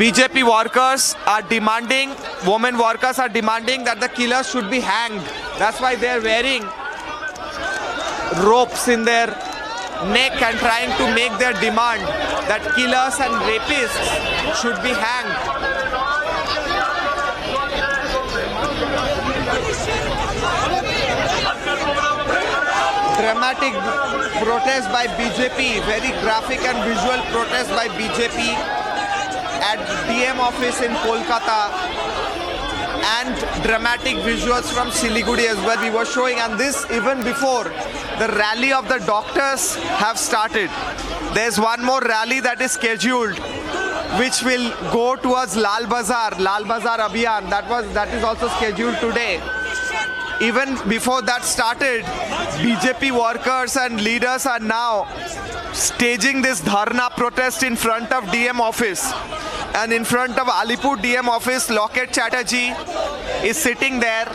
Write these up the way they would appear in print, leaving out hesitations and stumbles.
BJP workers are demanding, women workers are demanding that the killers should be hanged. That's why they are wearing ropes in their neck and trying to make their demand that killers and rapists should be hanged. Dramatic protest by BJP, very graphic and visual protest by BJP at DM office in Kolkata, and dramatic visuals from Siliguri as well we were showing, and this even before the rally of the doctors have started. There's one more rally that is scheduled which will go towards Lal Bazaar Abhiyan. That is also scheduled today. Even before that started, BJP workers and leaders are now staging this dharna protest in front of DM office. And in front of Alipur DM office, Locket Chatterjee is sitting there.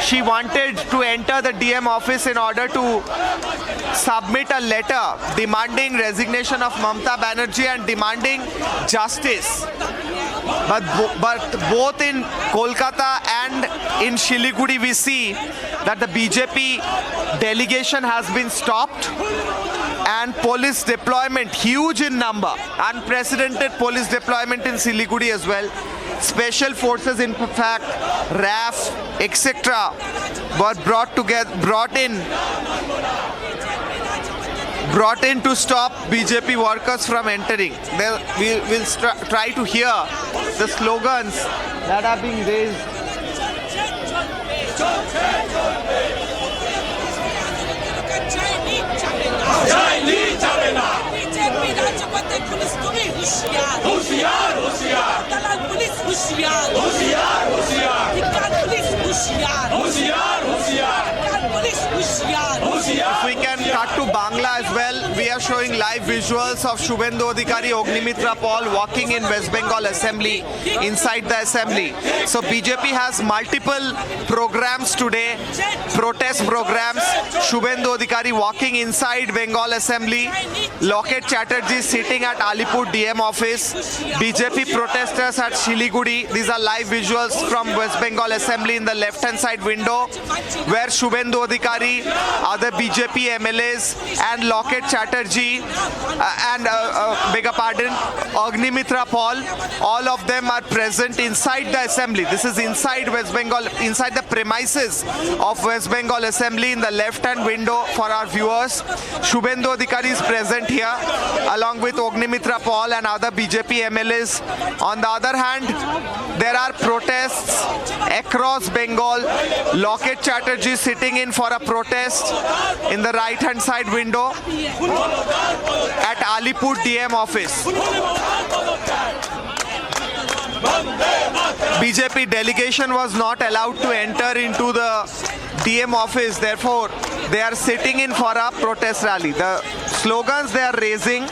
She wanted to enter the DM office in order to submit a letter demanding resignation of Mamata Banerjee and demanding justice. But both in Kolkata and in Siliguri we see that the BJP delegation has been stopped and police deployment, huge in number, unprecedented police deployment in Siliguri as well. Special forces, in fact, RAF, etc., were brought in to stop BJP workers from entering. We will try to hear the slogans that are being raised. If we can cut to Bangla as well, we are showing live visuals of Shubhendu Adhikari, Ognimitra Paul walking in West Bengal Assembly, inside the Assembly. So BJP has multiple programs today, protest programs. Shubhendu Adhikari walking inside Bengal Assembly, Locket Chatterjee sitting at Alipur DM office, BJP protesters at Siliguri. These are live visuals from West Bengal Assembly in the left hand side window, where Shubhendu Adhikari, other BJP MLAs and Locket Chatterjee Ognimitra Paul, all of them are present inside the Assembly. This is inside West Bengal, inside the premises of West Bengal Assembly in the left hand window for our viewers. Shubhendu Adhikari is present here along with Ognimitra Paul and other BJP MLAs. On the other hand, there are protests across Bengal. Locket Chatterjee sitting in for a protest in the right hand side window at Alipur DM office. BJP delegation was not allowed to enter into the DM office, therefore they are sitting in for a protest rally. The slogans they are raising,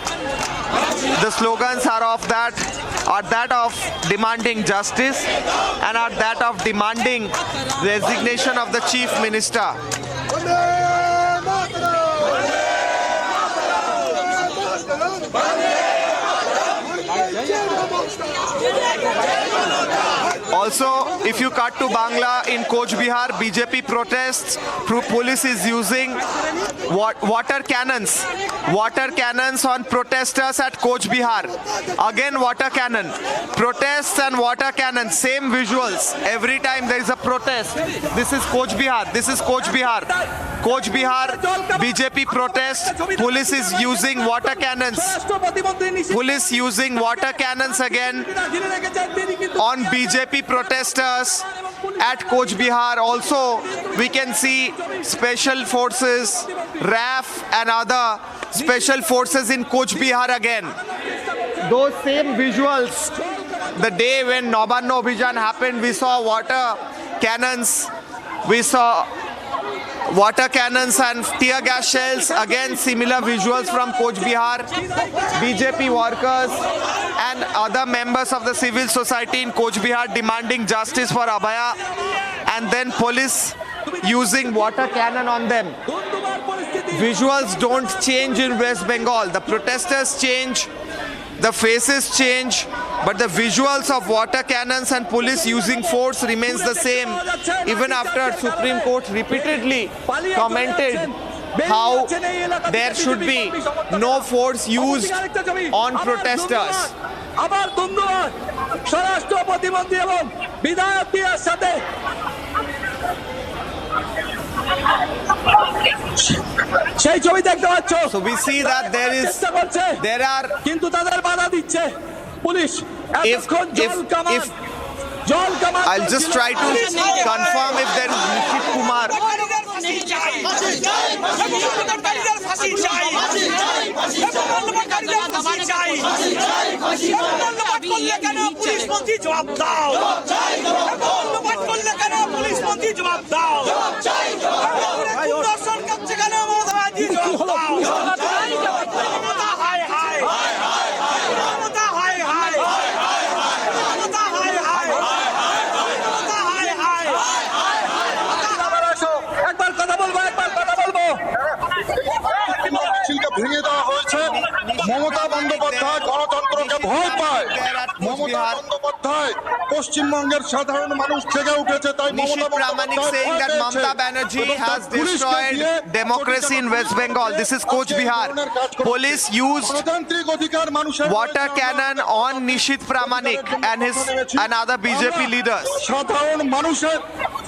the slogans are that of demanding justice and are that of demanding resignation of the Chief Minister. Also, if you cut to Bangla, in Coach Bihar, BJP protests, police is using water cannons on protesters at Coach Bihar. Again water cannon, protests and water cannon, same visuals every time there is a protest. This is Coach Bihar, Coach Bihar, BJP protest, police is using water cannons. Police using water cannons again on BJP protesters at Coach Bihar. Also, we can see special forces, RAF and other special forces in Coach Bihar again. Those same visuals, the day when Nabarno Abhijan happened, we saw water cannons, and tear gas shells. Again, similar visuals from Coach Bihar. BJP workers and other members of the civil society in Coach Bihar demanding justice for Abhaya, and then police using water cannon on them. Visuals don't change in West Bengal. The protesters change, The faces change, but the visuals of water cannons and police using force remains the same, even after Supreme Court repeatedly commented how there should be no force used on protesters. আবার ধন্যবাদ স্বরাষ্ট্র প্রতিমন্ত্রী এবং বিধায়ক দিয়ার সাথে সেই ছবি দেখতে পাচ্ছ। So we see that চেষ্টা করছে there are কিন্তু তাদের বাধা দিচ্ছে পুলিশ। এতক্ষণ জল কামান I'll just try to confirm if there is Nishit Kumar. ভেঙে দেওয়া হয়েছে। মমতা বন্দ্যোপাধ্যায় গণতন্ত্রকে ভয় পায়। মমতা বন্দ্যোপাধ্যায় পশ্চিমবঙ্গের সাধারণ মানুষ থেকে উঠেছে, তাই Nishit Pramanik saying that Mamata Banerjee has destroyed democracy in West Bengal. This is Coach Bihar. Police used গণতান্ত্রিক অধিকার মানুষের water cannon on Nishit Pramanik and other BJP leaders. সাধারণ মানুষের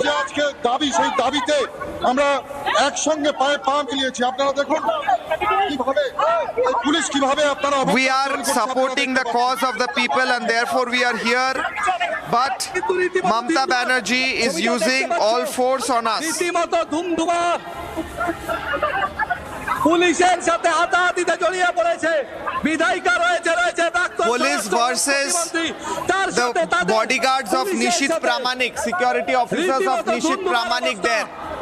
যে আজকে দাবি, সেই দাবিতে আমরা একসঙ্গে পায়ে পা মিলিয়েছি। আপনারা দেখুন কিভাবে পুলিশ কিভাবে আপনারা We are supporting the cause of the people and therefore we are here. But Mamata Banerjee is using all force on us. রীতিমতো ধুমধুমা পুলিশের সাথে হাতাহাতিতে জড়িয়ে পড়েছে। বিধায়িকা রয়েছে doctor Police versus the bodyguards of Nishit Pramanik, security officers of Nishit Pramanik there.